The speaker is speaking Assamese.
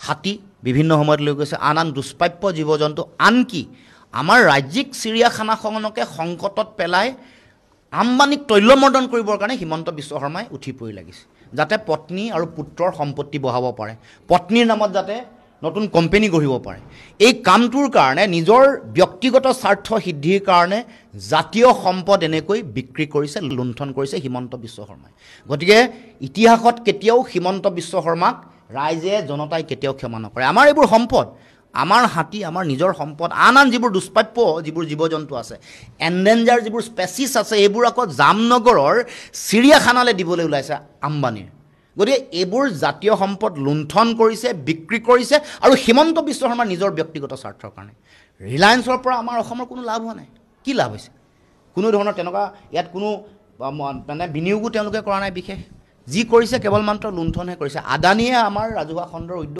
হাতী বিভিন্ন সময়ত লৈ গৈছে, আন আন দুষ্প্ৰাপ্য জীৱ জন্তু, আনকি আমাৰ ৰাজ্যিক চিৰিয়াখানাখনকে সংকটত পেলাই আম্বানীক তৈলমৰ্দন কৰিবৰ কাৰণে হিমন্ত বিশ্ব শৰ্মাই উঠি পৰি লাগিছে, যাতে পত্নী আৰু পুত্ৰৰ সম্পত্তি বঢ়াব পাৰে, পত্নীৰ নামত যাতে নতুন কোম্পানী গঢ়িব পাৰে। এই কামটোৰ কাৰণে নিজৰ ব্যক্তিগত স্বাৰ্থ সিদ্ধিৰ কাৰণে জাতীয় সম্পদ এনেকৈ বিক্ৰী কৰিছে, লুণ্ঠন কৰিছে হিমন্ত বিশ্ব শৰ্মাই। গতিকে ইতিহাসত কেতিয়াও হিমন্ত বিশ্ব শৰ্মাক ৰাইজে জনতাই কেতিয়াও ক্ষমা নকৰে। আমাৰ এইবোৰ সম্পদ, আমাৰ হাতী, আমাৰ নিজৰ সম্পদ, আন আন যিবোৰ দুষ্প্ৰাপ্য যিবোৰ জীৱ জন্তু আছে, এণ্ডেঞ্জাৰ যিবোৰ স্পেচিছ আছে, এইবোৰ আকৌ জামনগৰৰ চিৰিয়াখানালৈ দিবলৈ ওলাইছে আম্বানীৰ। গতিকে এইবোৰ জাতীয় সম্পদ লুণ্ঠন কৰিছে, বিক্ৰী কৰিছে, আৰু হিমন্ত বিশ্ব শৰ্মাৰ নিজৰ ব্যক্তিগত স্বাৰ্থৰ কাৰণে। ৰিলায়েন্সৰ পৰা আমাৰ অসমৰ কোনো লাভ হোৱা নাই। কি লাভ হৈছে? কোনো ধৰণৰ তেনেকুৱা ইয়াত কোনো মানে বিনিয়োগো তেওঁলোকে কৰা নাই বিশেষ। যি কৰিছে কেৱল মাত্ৰ লুণ্ঠনহে কৰিছে। আদানীয়ে আমাৰ ৰাজহুৱা খণ্ডৰ উদ্যোগ